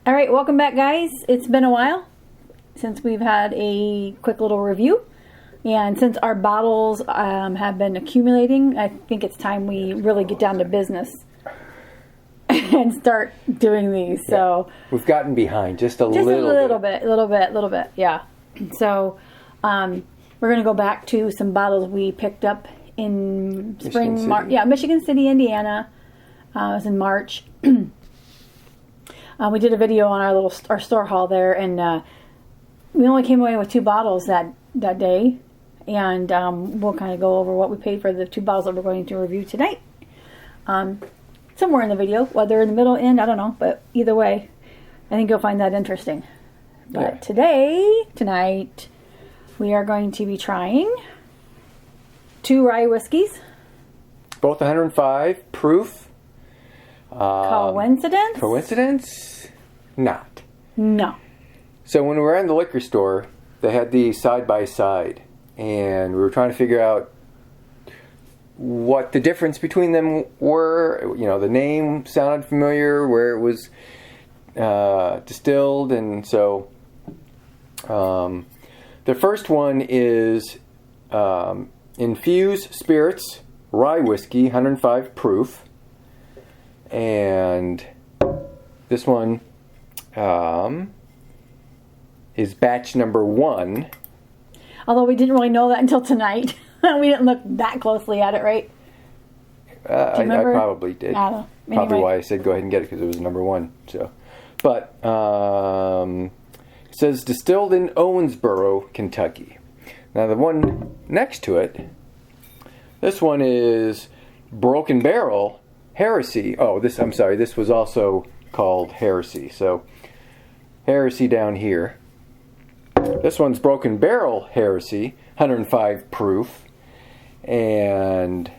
All right, welcome back, guys. It's been a while since we've had a quick little review. And since our bottles have been accumulating, I think it's time we really get down to business and start doing these. Yeah. So we've gotten behind just a little bit. Yeah. So we're going to go back to some bottles we picked up in Michigan City, Indiana. It was in March. We did a video on our store haul there, and we only came away with 2 bottles that day, and we'll kind of go over what we paid for the 2 bottles that we're going to review tonight. Somewhere in the video, whether in the middle, end, I don't know, but either way, I think you'll find that interesting. But tonight, we are going to be trying 2 rye whiskeys. Both 105 proof. Coincidence? Coincidence? Not. No. So when we were in the liquor store, they had these side by side, and we were trying to figure out what the difference between them were. You know, the name sounded familiar, where it was distilled, and so the first one is Infuse Spirits Rye Whiskey, 105 proof. And this one is batch number 1. Although we didn't really know that until tonight. We didn't look that closely at it, right? I probably did. I don't know. Probably Anyway. why I said go ahead and get it, because it was number 1. So, but it says distilled in Owensboro, Kentucky. Now the one next to it, this one is Broken Barrel Heresy. This was also called Heresy. So, Heresy down here. This one's Broken Barrel Heresy, 105 proof. And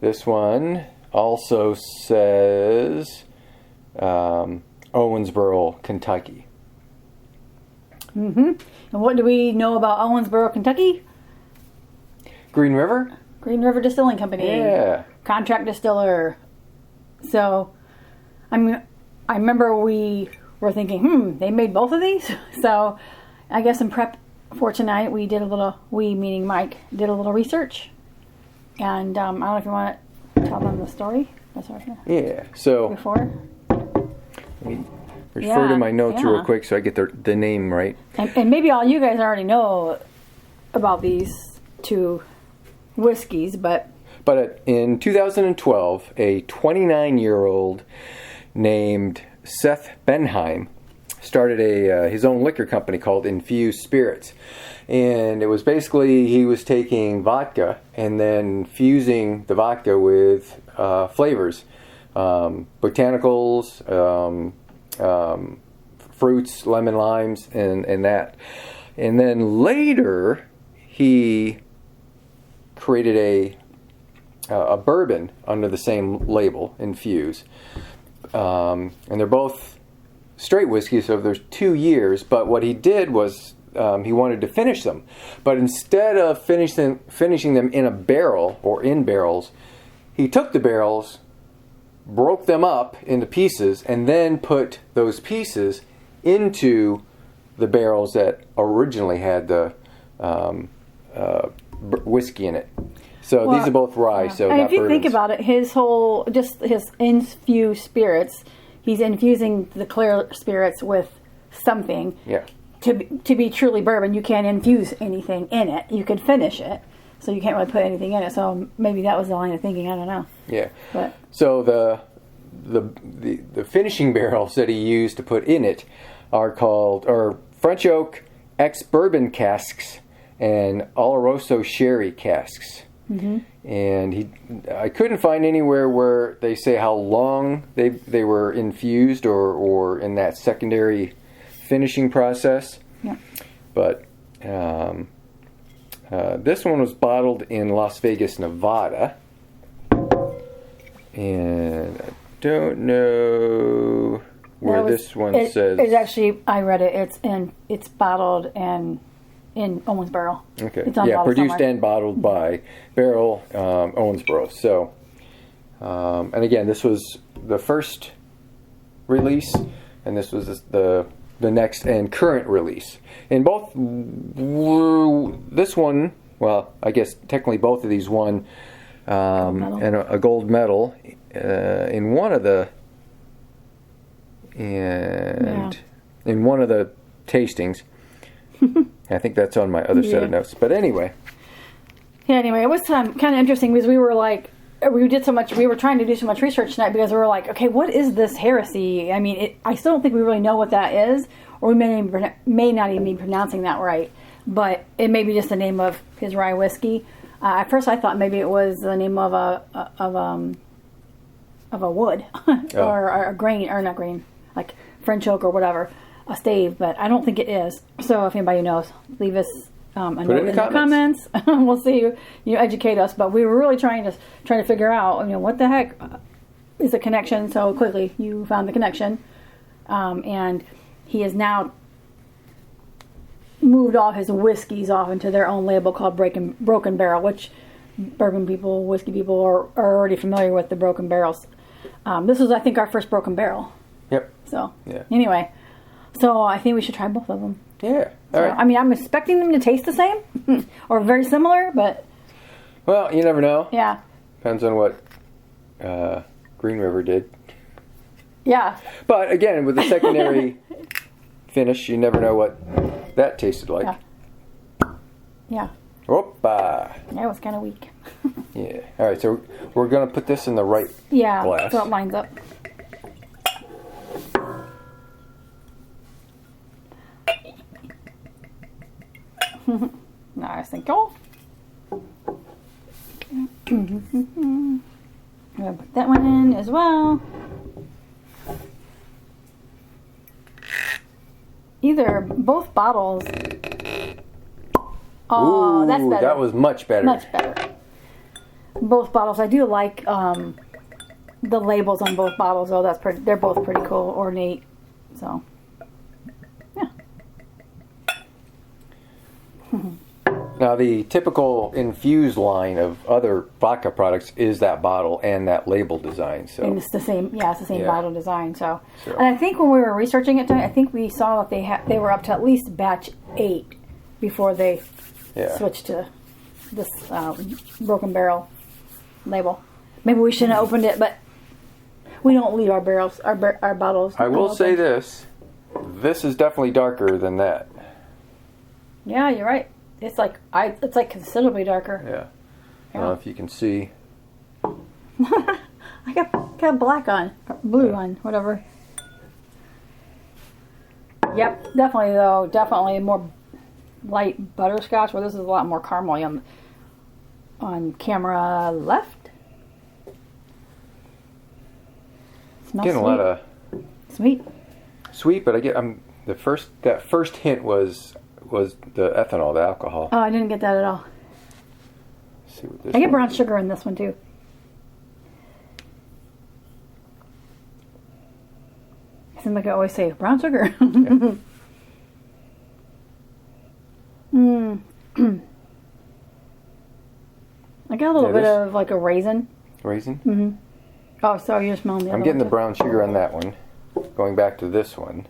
this one also says Owensboro, Kentucky. Mm-hmm. And what do we know about Owensboro, Kentucky? Green River? Green River Distilling Company. Yeah. Contract distiller. So, I remember we were thinking, they made both of these? So, I guess in prep for tonight, we meaning Mike, did a little research. And I don't know if you want to tell them the story. That's what Yeah, so before. Let me refer to my notes real quick so I get the name right. And maybe all you guys already know about these 2 whiskeys, but in 2012, a 29-year-old named Seth Benheim started his own liquor company called Infuse Spirits. And it was basically, he was taking vodka and then fusing the vodka with flavors, botanicals, fruits, lemon, limes, and that. And then later, he created a bourbon under the same label, Infuse. And they're both straight whiskey, so there's 2 years. But what he did was he wanted to finish them. But instead of finishing them in a barrel or in barrels, he took the barrels, broke them up into pieces, and then put those pieces into the barrels that originally had the whiskey in it. So these are both rye. So and not if you bourbons. think about it, his Infuse Spirits, he's infusing the clear spirits with something. Yeah. To be truly bourbon, you can't infuse anything in it. You could finish it, so you can't really put anything in it. So maybe that was the line of thinking. I don't know. Yeah. But so the finishing barrels that he used to put in it are called French oak ex-bourbon casks and Oloroso sherry casks. Mm-hmm. And I couldn't find anywhere where they say how long they were infused or in that secondary finishing process. Yeah. But this one was bottled in Las Vegas, Nevada. And I don't know where this one says. It's actually, I read it. It's bottled and in Owensboro. Okay. It's on produced somewhere. and bottled by Barrel Owensboro. So, and again, this was the first release. and this was the next and current release. In both, this one, well, I guess technically both of these won and a gold medal in one of the in one of the tastings. I think that's on my other set of notes. But anyway. Yeah, anyway, it was kind of interesting because we were trying to do so much research tonight because we were like, okay, what is this heresy? I mean, I still don't think we really know what that is, or we may not even be pronouncing that right, but it may be just the name of his rye whiskey. At first I thought maybe it was the name of a wood or a grain, or not grain, like French oak or whatever, a stave, but I don't think it is. So if anybody knows, leave us a note in the comments. We'll see you educate us. But we were really trying to figure out, what the heck is the connection. So quickly you found the connection, and he has now moved all his whiskeys off into their own label called Broken Barrel, which bourbon people, whiskey people are already familiar with the Broken Barrels. This was, I think, our first Broken Barrel. Yep. So anyway, so I think we should try both of them. Yeah. All right. I mean, I'm expecting them to taste the same or very similar, but... Well, you never know. Yeah. Depends on what Green River did. Yeah. But again, with the secondary finish, you never know what that tasted like. Yeah. Opa. That was kind of weak. Yeah. All right, so we're going to put this in the right glass. So it lines up. Nice, thank you. I'm going to put that one in as well. Both bottles. Oh, that's better. That was much better. Much better. Both bottles. I do like the labels on both bottles. Oh, that's pretty. They're both pretty cool, ornate. So, yeah. Now, the typical Infuse line of other vodka products is that bottle and that label design. So, and it's the same. Yeah, it's the same bottle design. So, and I think when we were researching it tonight, I think we saw that they were up to at least batch 8 before they switched to this Broken Barrel label. Maybe we shouldn't have opened it, but we don't leave our barrels, our bottles. I will say this: this is definitely darker than that. Yeah, you're right. It's like considerably darker. Yeah. I don't know if you can see. I got black on, blue on, whatever. Yep, definitely more light butterscotch. Where this is a lot more caramely on camera left. Smells getting sweet. A lot of sweet, but that first hint was the ethanol, the alcohol. Oh, I didn't get that at all. Let's see what this I get brown sugar in this one too. Seems like I always say brown sugar. I got a little bit of like a raisin. Raisin? Mm-hmm. Oh, sorry, you're smelling the other one. I'm getting the brown sugar on that one. Going back to this one.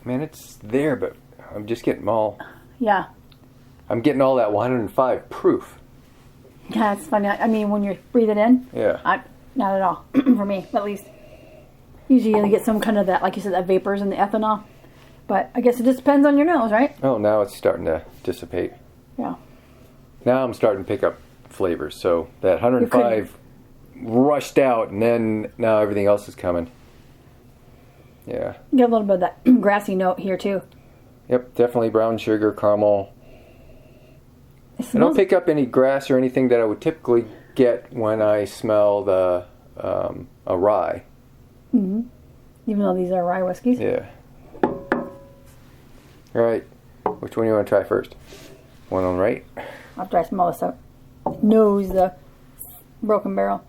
Man, it's there, but I'm just getting all... Yeah. I'm getting all that 105 proof. Yeah, it's funny. I mean, when you breathe it in... Yeah. Not at all, for me, at least. Usually you get some kind of that, like you said, that vapors in the ethanol. But I guess it just depends on your nose, right? Oh, now it's starting to dissipate. Yeah. Now I'm starting to pick up flavors. So that 105 rushed out, and then now everything else is coming. Yeah. You get a little bit of that grassy note here, too. Yep, definitely brown sugar, caramel. I don't pick up any grass or anything that I would typically get when I smell a rye. Mm-hmm. Even though these are rye whiskeys? Yeah. All right. Which one do you want to try first? One on the right? After I smell this out. Nose the Broken Barrel.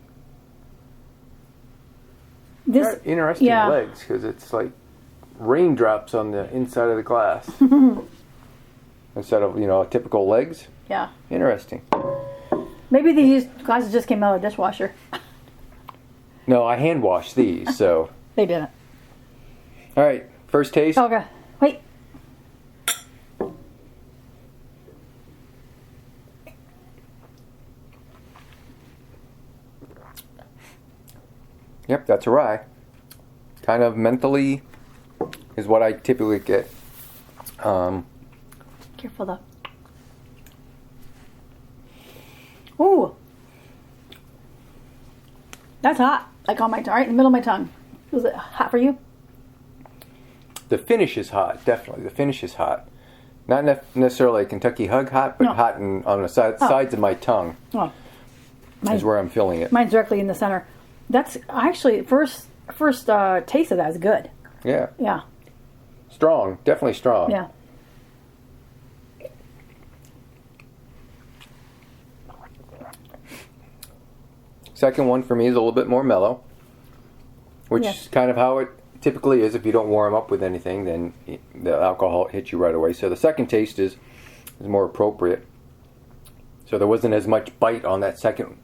This interesting legs, because it's like raindrops on the inside of the glass. instead of, typical legs. Yeah. Interesting. Maybe these glasses just came out of the dishwasher. No, I hand washed these, so. They didn't. All right, first taste. Okay. Wait. Yep, that's a rye. Kind of mentally is what I typically get. Careful though. Ooh. That's hot. Like on my tongue, right in the middle of my tongue. Was it hot for you? The finish is hot, definitely. The finish is hot. Not necessarily a Kentucky hug hot, but hot on the sides of my tongue is where I'm feeling it. Mine's directly in the center. That's actually first taste of that is good. Yeah. Yeah. Strong, definitely strong. Yeah. Second one for me is a little bit more mellow, which is kind of how it typically is. If you don't warm up with anything, then the alcohol hits you right away. So the second taste is more appropriate. So there wasn't as much bite on that second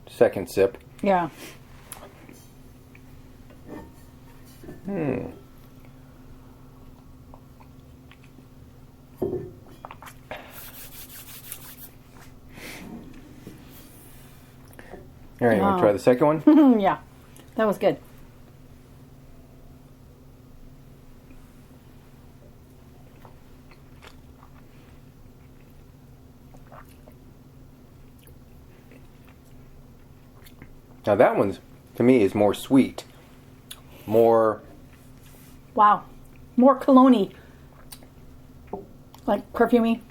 sip. Yeah. All right, you want to try the second one? Yeah. That was good. Now that one's, to me, is more sweet. More... Wow. More cologne-y. Like perfumey.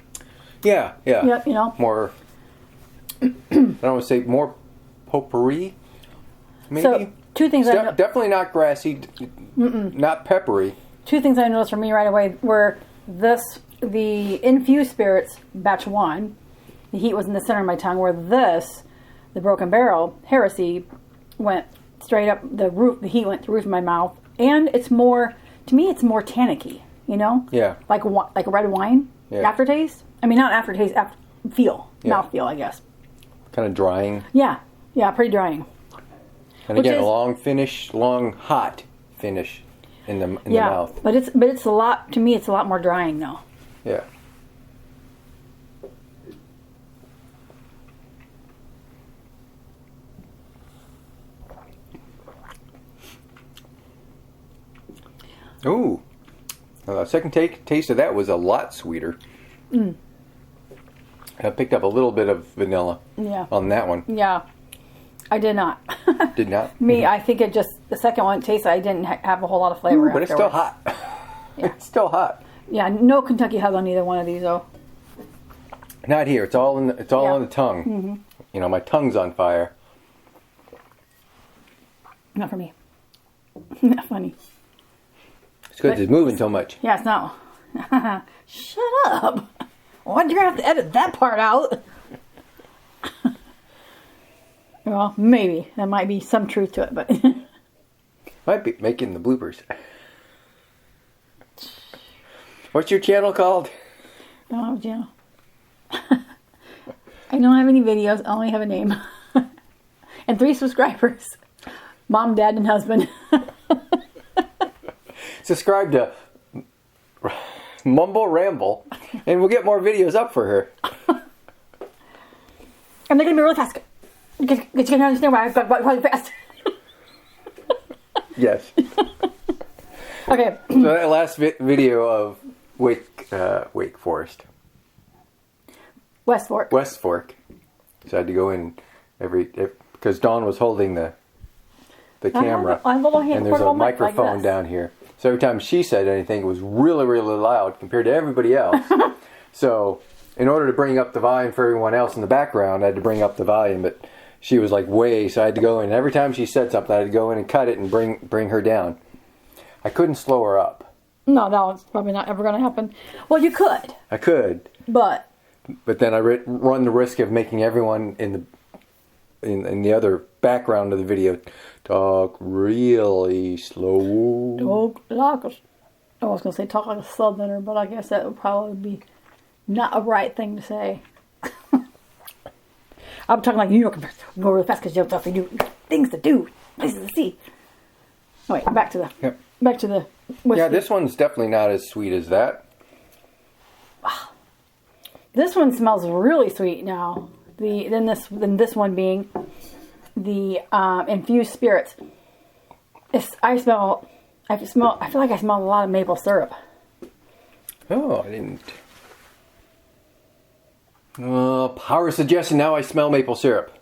Yeah. Yep, More... I don't want to say more potpourri, maybe? So, two things definitely not grassy, not peppery. Two things I noticed for me right away were the Infuse Spirits, batch 1, the heat was in the center of my tongue, where the Broken Barrel, Heresy, went straight up the roof, the heat went through the roof of my mouth, and it's more, to me, it's more tannicky, Yeah. Like red wine, aftertaste. I mean, not aftertaste, mouthfeel, I guess. Kind of drying. Yeah, pretty drying. And again, long hot finish in the mouth. But it's a lot, to me, it's a lot more drying though. Yeah. Ooh. The second taste of that was a lot sweeter. I picked up a little bit of vanilla on that one. Yeah. I did not. Did not? Me, I think it just, the second one tasted, I didn't have a whole lot of flavor. But it's still hot. Yeah. It's still hot. Yeah, no Kentucky hug on either one of these though. Not here. It's all on the tongue. Mm-hmm. My tongue's on fire. Not for me. Not funny. It's good. It's moving so much. Yeah, it's not. Shut up. Why do you have to edit that part out? Well, maybe. There might be some truth to it, but... Might be making the bloopers. What's your channel called? I don't have a channel. I don't have any videos. I only have a name. And 3 subscribers. Mom, Dad, and husband. Subscribe to Mumble Ramble, and we'll get more videos up for her. And they're going to be really fast. Get you to understand why I've got really fast. Yes. Okay. So that last video of Wake Forest. West Fork. West Fork. So I had to go in because Dawn was holding the camera. I have a little hand, and there's a portable mic microphone like down here. So every time she said anything, it was really, really loud compared to everybody else. So in order to bring up the volume for everyone else in the background, I had to bring up the volume, but she was like so I had to go in. Every time she said something, I had to go in and cut it and bring her down. I couldn't slow her up. No, that one's probably not ever going to happen. Well, you could. I could. But then I run the risk of making everyone in the other background of the video talk really slow. I was going to say talk like a southerner, but I guess that would probably be not a right thing to say. I'm talking like New York. Go really fast because you have stuff to do, things to do, places to see. Oh, wait, back to the whiskey. Yeah, this one's definitely not as sweet as that. This one smells really sweet now. Then this one being the infused spirits. I feel like I smell a lot of maple syrup. Oh, I didn't. Power suggestion. Now I smell maple syrup.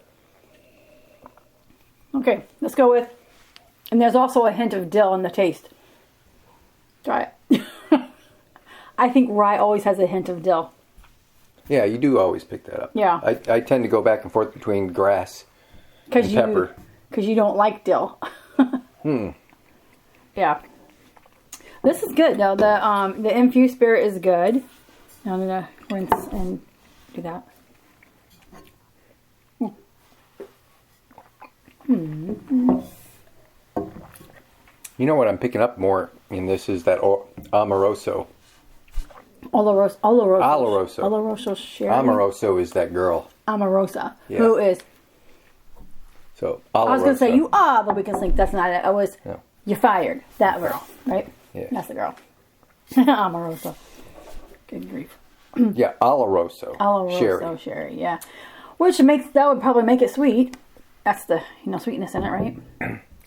Okay, let's go with. And there's also a hint of dill in the taste. Try it. I think rye always has a hint of dill. Yeah, you do always pick that up. Yeah. I tend to go back and forth between grass and pepper. Because you don't like dill. Yeah. This is good though. The infused spirit is good. Now I'm gonna rinse and do that. You know what I'm picking up more in this is that Amoroso. Oloroso sherry. Amoroso is that girl. Amorosa. Yeah. Who is? So Oloroso. I was going to say you are, but we can think that's not it. I was. Yeah. You're fired. That girl, right? Yeah. That's the girl. Amorosa. Good grief. Yeah, Oloroso. Oloroso sherry. Yeah. Which would probably make it sweet. That's the sweetness in it, right?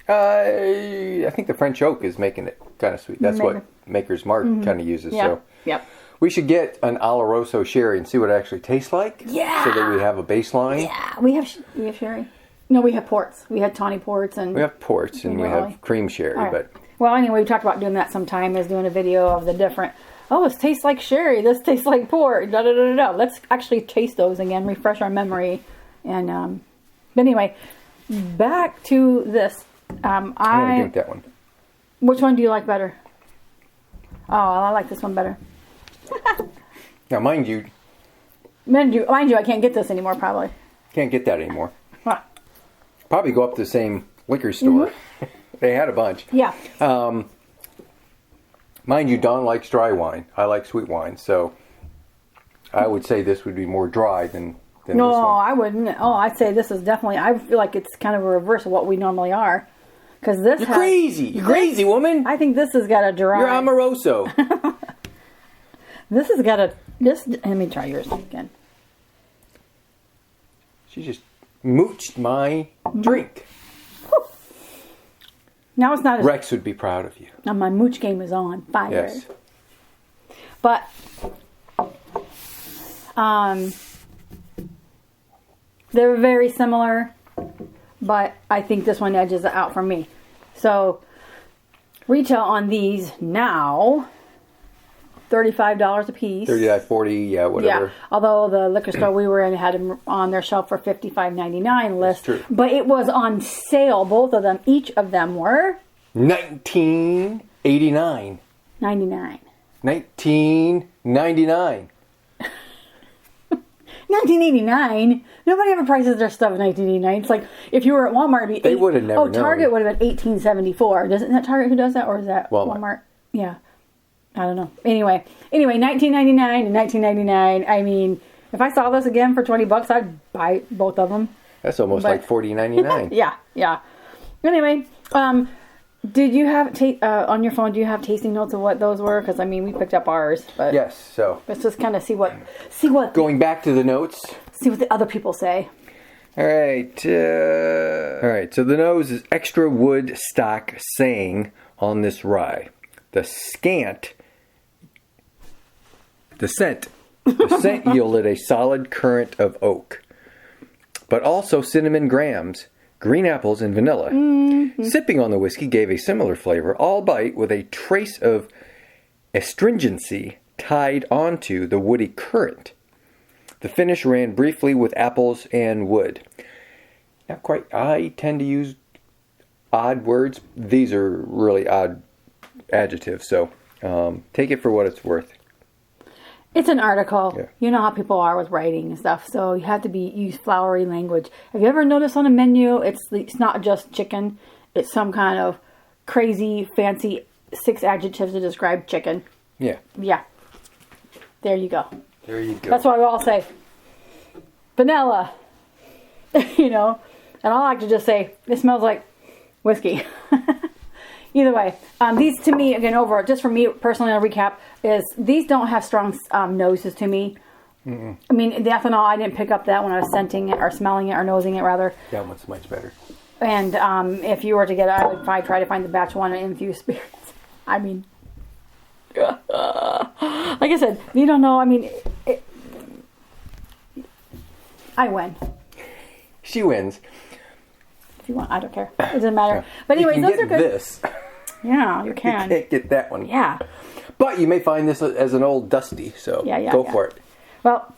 I think the French oak is making it kind of sweet. That's what Maker's Mark kind of uses. Yeah. So yep. We should get an Oloroso sherry and see what it actually tastes like. Yeah. So that we have a baseline. Yeah. We have sherry. No, we have ports. We had tawny ports and we have ports and we have cream sherry. Right. But well, anyway, we talked about doing that sometime. Is doing a video of the different. Oh, this tastes like sherry. This tastes like port. Da da da da. Let's actually taste those again. Refresh our memory. And but anyway, back to this. I'm gonna drink that one. Which one do you like better? Oh, I like this one better. Now, mind you, I can't get this anymore. Probably can't get that anymore. Huh. Probably go up to the same liquor store. Mm-hmm. They had a bunch. Yeah. Mind you, Dawn likes dry wine. I like sweet wine, so I would say this would be more dry than this one. No, I wouldn't. Oh, I'd say this is definitely. I feel like it's kind of a reverse of what we normally are. Because this You're crazy woman. I think this has got a dry. You're Amoroso. This has got a. Let me try yours again. She just mooched my drink. Whew. Now it's not as... Rex would be proud of you. Now my mooch game is on fire. Yes. But, they're very similar, but I think this one edges it out for me. So, retail on these now, $35 a piece. $35, $40, yeah, whatever. Yeah, although the liquor store we were in had them on their shelf for $55.99 list. That's true. But it was on sale, both of them. Each of them were... $19.89. 99. $19.99. 1989. Nobody ever prices their stuff in 1989. It's like if you were at Walmart, it'd be they would have never known. Target would have been 1874. Isn't that Target who does that, or is that Walmart? Yeah, I don't know. Anyway, 1999 and 1999. I mean, if I saw this again for $20, I'd buy both of them. That's almost like $40.99. Yeah. Anyway, did you have on your phone? Do you have tasting notes of what those were? Because I mean, we picked up ours, but yes. So let's just kind of see what. Going back to the notes. See what the other people say. All right. So the nose is extra wood stock saying on this rye. The scent yielded a solid current of oak, but also cinnamon grams, green apples, and vanilla. Mm-hmm. Sipping on the whiskey gave a similar flavor, albeit with a trace of astringency tied onto the woody current. The finish ran briefly with apples and wood. Not quite. I tend to use odd words. These are really odd adjectives, so take it for what it's worth. It's an article. Yeah. You know how people are with writing and stuff, so you have to use flowery language. Have you ever noticed on a menu, it's not just chicken, it's some kind of crazy, fancy 6 adjectives to describe chicken. Yeah. Yeah. There you go. There you go. That's why we all say vanilla. You know, and I like to just say it smells like whiskey. Either way, these to me, again, overall, just for me personally, I'll recap, is these don't have strong noses to me. Mm-mm. I mean, the ethanol, I didn't pick up that when I was scenting it or smelling it or nosing it rather. That one's much better. And if you were to get it, I would probably try to find the batch one and Infuse spirits. I mean, like I said, you don't know. I mean, I win. She wins. If you want, I don't care. It doesn't matter. Yeah. But anyways, those are good. This. Yeah, you can. You can't get that one. Yeah. But you may find this as an old dusty, so go for it. Well,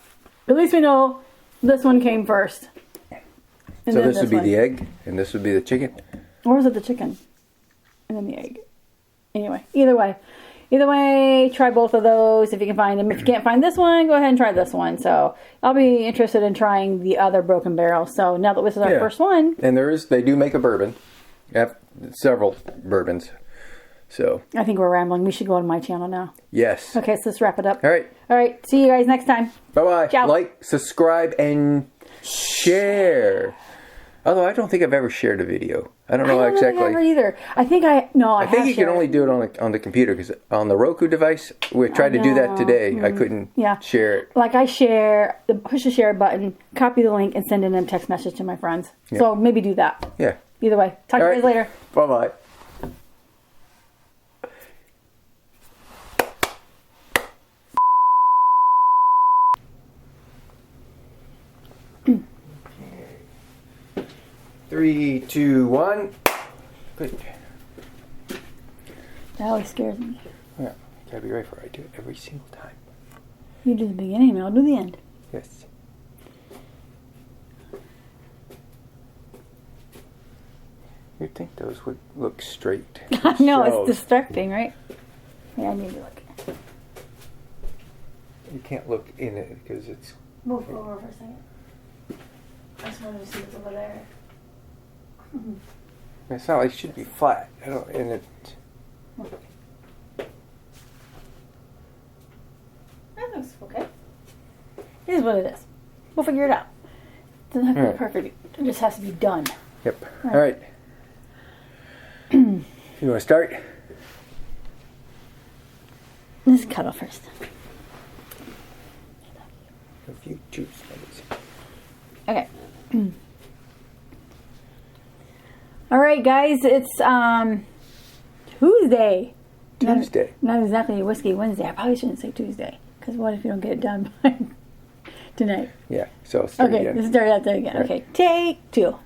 at least we know this one came first. So this would be the egg, and this would be the chicken? Or was it the chicken? And then the egg. Anyway, either way, try both of those if you can find them. If you can't find this one, go ahead and try this one. So I'll be interested in trying the other Broken Barrel. So now that this is our first one. And they do make a bourbon. They have several bourbons. So I think we're rambling. We should go on my channel now. Yes. Okay, so let's wrap it up. All right. All right. See you guys next time. Bye-bye. Ciao. Like, subscribe, and share. Although I don't think I've ever shared a video. I don't know exactly. I don't either. I think I think you can only do it on the computer, because on the Roku device, we tried to do that today. I couldn't share it. Like I push the share button, copy the link, and send in a text message to my friends. Yeah. So maybe do that. Yeah. Either way. Talk to you guys later. Bye-bye. Three, two, one. Good. That always scares me. Yeah, gotta be ready for it. I do it every single time. You do the beginning, and I'll do the end. Yes. You'd think those would look straight. I know, it's distracting, right? Yeah, I need to look. You can't look in it because it's... Move over for a second. I just wanted to see what's over there. It's not like it should be flat. That looks okay. It is what it is. We'll figure it out. It doesn't have to be perfect. It just has to be done. Yep. All right. You want to start? Let's cut off first. If you choose. Okay. All right, guys. It's Tuesday. Tuesday. Not exactly Whiskey Wednesday. I probably shouldn't say Tuesday, because what if you don't get it done by tonight? Yeah. So start again. Let's start out there again. Right. Okay. Take two.